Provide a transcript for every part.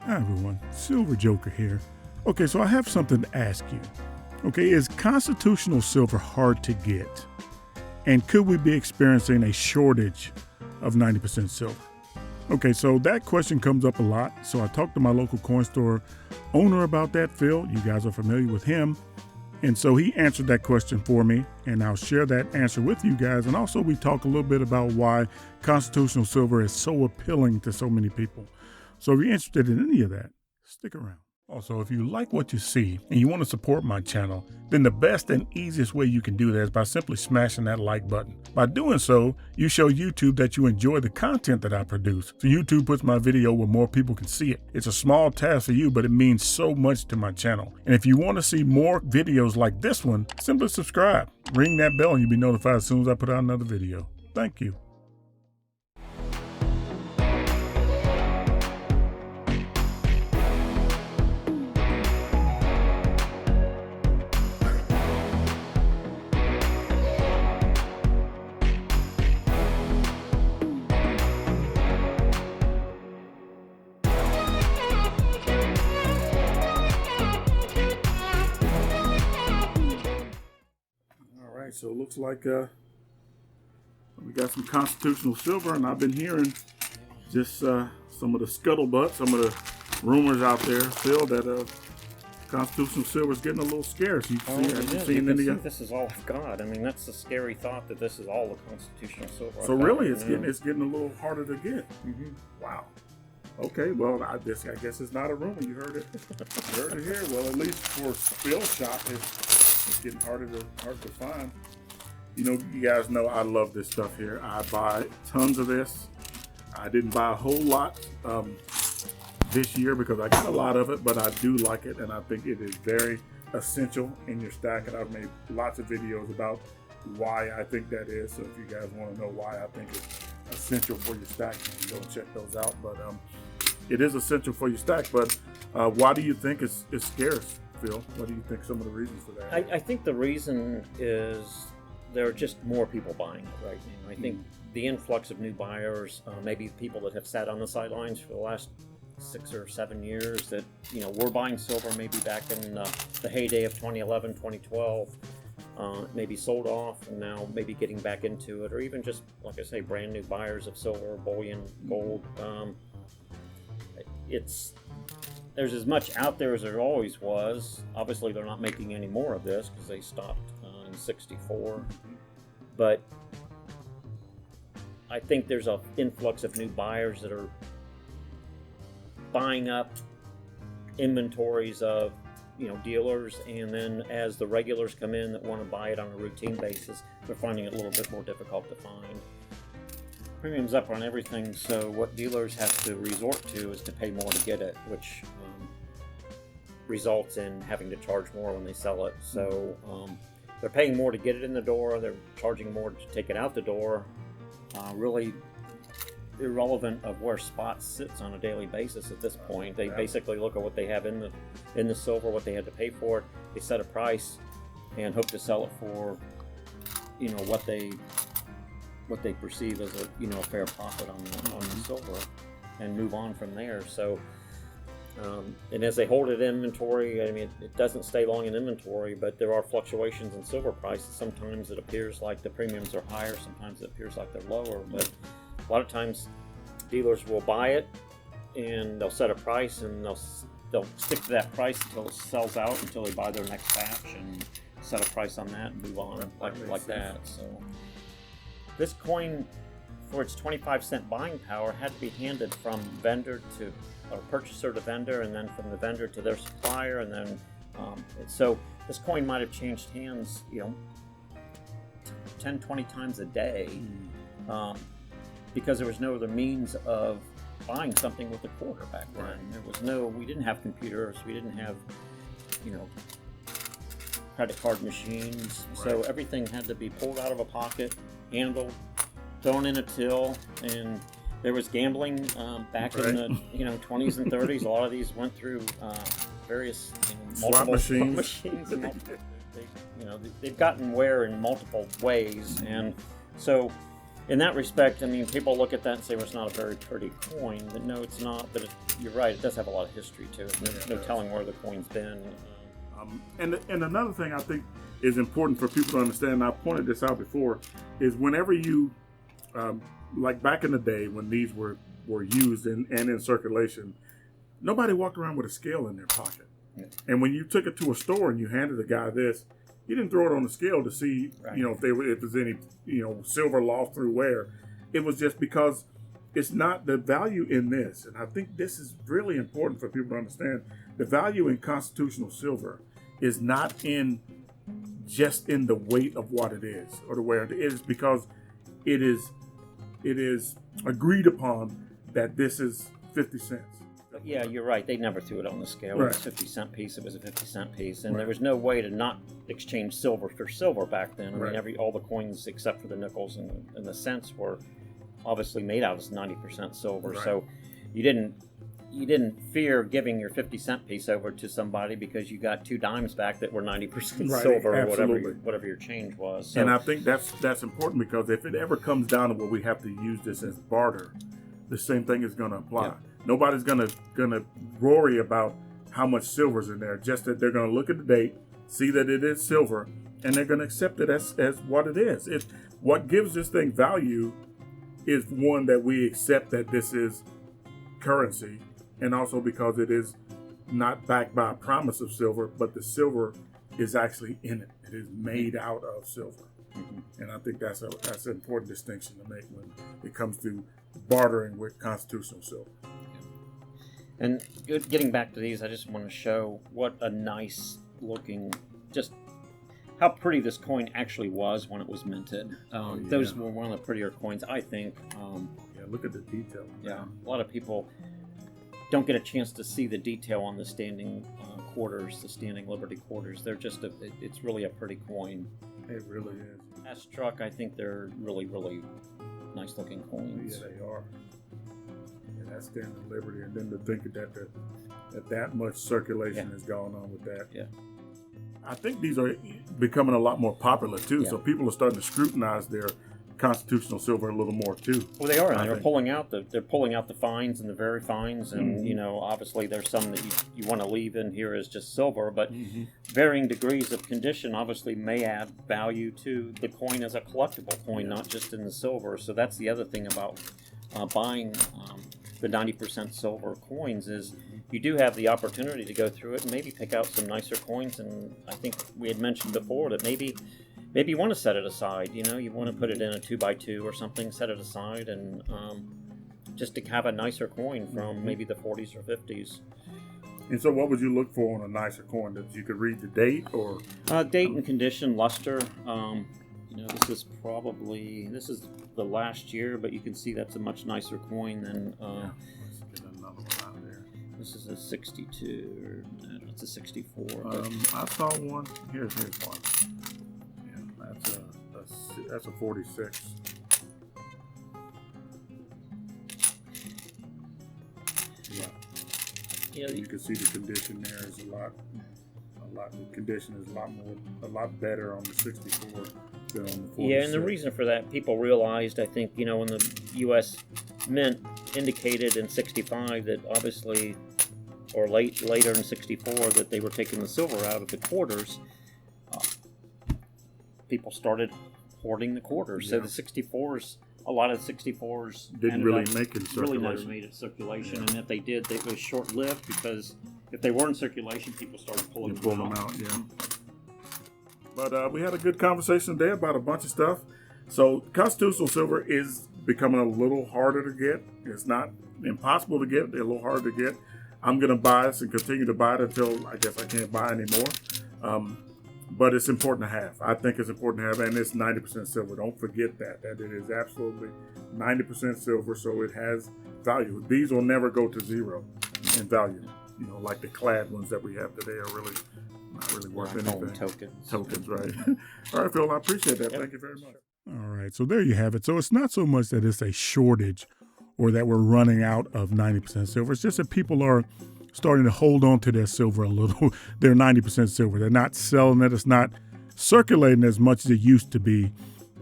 Hi everyone, Silver Joker here. Okay, so I have something to ask you. Okay, is constitutional silver hard to get? And could we be experiencing a shortage of 90% silver? Okay, so that question comes up a lot. So I talked to my local coin store owner about that, Phil. You guys are familiar with him. And so he answered that question for me, and I'll share that answer with you guys. And also we talk a little bit about why constitutional silver is so appealing to so many people. So if you're interested in any of that, stick around. Also, if you like what you see and you want to support my channel, then the best and easiest way you can do that is by simply smashing that like button. By doing so, you show YouTube that you enjoy the content that I produce. So YouTube puts my video where more people can see it. It's a small task for you, but it means so much to my channel. And if you want to see more videos like this one, simply subscribe. Ring that bell and you'll be notified as soon as I put out another video. Thank you. So it looks like we got some constitutional silver, and I've been hearing just some of the scuttlebutt, some of the rumors out there, Phil, that constitutional silver is getting a little scarce. This is all I've got. I mean, that's the scary thought that this is all the constitutional silver. So really, it's getting a little harder to get. Mm-hmm. Wow. Okay, well, I guess it's not a rumor. You heard it. You heard it here. Well, at least for Phil's shop, it's getting harder to find. You know, you guys know I love this stuff here. I buy tons of this. I didn't buy a whole lot this year because I got a lot of it, but I do like it, and I think it is very essential in your stack. And I've made lots of videos about why I think that is. So if you guys want to know why I think it's essential for your stack, you can go check those out. But it is essential for your stack. But why do you think it's scarce, Phil? What do you think some of the reasons for that? I think the reason is there are just more people buying it right now. I think the influx of new buyers, maybe people that have sat on the sidelines for the last 6 or 7 years that, were buying silver maybe back in the heyday of 2011, 2012, maybe sold off and now maybe getting back into it, or even just, like I say, brand new buyers of silver, bullion, gold. There's as much out there as there always was. Obviously, they're not making any more of this because they stopped in 64. But I think there's an influx of new buyers that are buying up inventories of, dealers, and then as the regulars come in that want to buy it on a routine basis, they're finding it a little bit more difficult to find. Premium's up on everything, so what dealers have to resort to is to pay more to get it, which results in having to charge more when they sell it. So they're paying more to get it in the door, they're charging more to take it out the door. Really irrelevant of where spot sits on a daily basis at this point. They basically look at what they have in the silver, what they had to pay for it. They set a price and hope to sell it for, what they perceive as a fair profit on the silver, and move on from there. So and as they hold it in inventory, I mean, it doesn't stay long in inventory, but there are fluctuations in silver prices. Sometimes it appears like the premiums are higher, sometimes it appears like they're lower, but a lot of times dealers will buy it and they'll set a price and they'll stick to that price until it sells out, until they buy their next batch and set a price on that and move on like that. So this coin, for its 25-cent buying power, had to be handed from vendor to or purchaser to vendor, and then from the vendor to their supplier, and then so this coin might have changed hands 10-20 times a day, because there was no other means of buying something with a quarter back then. We didn't have computers, we didn't have credit card machines, so everything had to be pulled out of a pocket, handled, thrown in a till, and there was gambling back in the 20s and 30s. A lot of these went through various multiple slot machines, and they've gotten wear in multiple ways, and so in that respect, I mean, people look at that and say, well, it's not a very pretty coin. But no, it's not. But you're right. It does have a lot of history to it. No telling where the coin's been. And another thing I think is important for people to understand, and I pointed this out before, is whenever you, like back in the day when these were used and in circulation, nobody walked around with a scale in their pocket. Yeah. And when you took it to a store and you handed a guy this, you didn't throw it on the scale to see, right, if there's any, silver lost through wear. It was just because it's not the value in this. And I think this is really important for people to understand. The value in constitutional silver is not just in the weight of what it is or the wear. It is because it is agreed upon that this is 50 cents. Yeah, you're right. They never threw it on the scale. Right. It was a 50-cent piece. It was a 50-cent piece, and there was no way to not exchange silver for silver back then. I mean, all the coins except for the nickels and the cents were obviously made out of 90% silver. Right. So you didn't fear giving your 50-cent piece over to somebody because you got 2 dimes back that were 90% silver, or whatever your change was. So, and I think that's important, because if it ever comes down to where we have to use this as barter, the same thing is going to apply. Yeah. Nobody's gonna worry about how much silver's in there. Just that they're gonna look at the date, see that it is silver, and they're gonna accept it as what it is. It's what gives this thing value is, one, that we accept that this is currency, and also because it is not backed by a promise of silver, but the silver is actually in it. It is made out of silver. Mm-hmm. And I think that's an important distinction to make when it comes to bartering with constitutional silver. And getting back to these, I just want to show what a nice looking, just how pretty this coin actually was when it was minted. Those were one of the prettier coins, I think. Look at the detail. Yeah, a lot of people don't get a chance to see the detail on the standing quarters, the standing Liberty quarters. They're just it's really a pretty coin. It really is. As struck, I think they're really, really nice looking coins. Yeah, they are. That standing Liberty, and then to think that much circulation has gone on with that. Yeah, I think these are becoming a lot more popular too. Yeah. So people are starting to scrutinize their constitutional silver a little more too. Well, they are, and they're pulling out the fines and the very fines, and obviously there's some that you want to leave in here as just silver, but varying degrees of condition obviously may add value to the coin as a collectible coin, not just in the silver. So that's the other thing about buying the 90% silver coins, is you do have the opportunity to go through it and maybe pick out some nicer coins. And I think we had mentioned before that maybe you want to set it aside. You want to put it in a 2x2 or something, set it aside, and just to have a nicer coin from maybe the 40s or 50s. And so what would you look for on a nicer coin? That you could read the date, or date and condition, luster. This is the last year, but you can see that's a much nicer coin than. Let's get another one out of there. This is a 62, or it's a 64. I saw one. Here's one. Yeah, that's a 46. Yeah, you can see the condition there is a lot. The condition is a lot better on the 64 than on the 46. Yeah, and the reason for that, people realized, I think, when the U.S. Mint indicated in 65 that obviously, or later in 64, that they were taking the silver out of the quarters, people started hoarding the quarters. Yeah. So the 64s, a lot of the 64s didn't really make it circulation. Really never made it circulation, and if they did, it was short-lived, because if they were in circulation, people started pulling them out. Yeah. But we had a good conversation today about a bunch of stuff. So constitutional silver is becoming a little harder to get. It's not impossible to get. They're a little harder to get. I'm going to buy this and continue to buy it until I guess I can't buy anymore. But it's important to have. I think it's important to have, and it's 90% silver. Don't forget that it is absolutely 90% silver, so it has value. These will never go to zero in value. Like the clad ones that we have today are really not really worth anything. Tokens, right? All right, Phil, I appreciate that. Yep. Thank you very much. All right, so there you have it. So it's not so much that it's a shortage or that we're running out of 90% silver. It's just that people are starting to hold on to their silver a little. They're 90% silver. They're not selling it. It's not circulating as much as it used to be.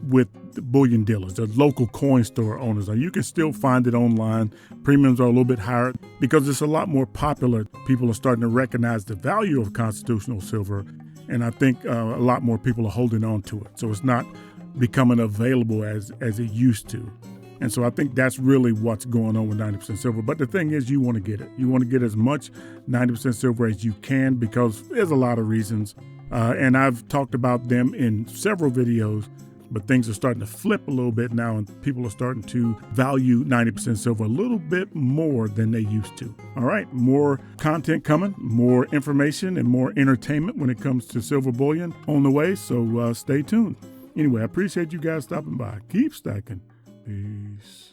with the bullion dealers, the local coin store owners. You can still find it online. Premiums are a little bit higher because it's a lot more popular. People are starting to recognize the value of constitutional silver, and I think a lot more people are holding on to it. So it's not becoming available as it used to. And so I think that's really what's going on with 90% silver. But the thing is, you want to get it. You want to get as much 90% silver as you can because there's a lot of reasons. And I've talked about them in several videos, but things are starting to flip a little bit now, and people are starting to value 90% silver a little bit more than they used to. All right, more content coming, more information and more entertainment when it comes to silver bullion on the way, so stay tuned. Anyway, I appreciate you guys stopping by. Keep stacking. Peace.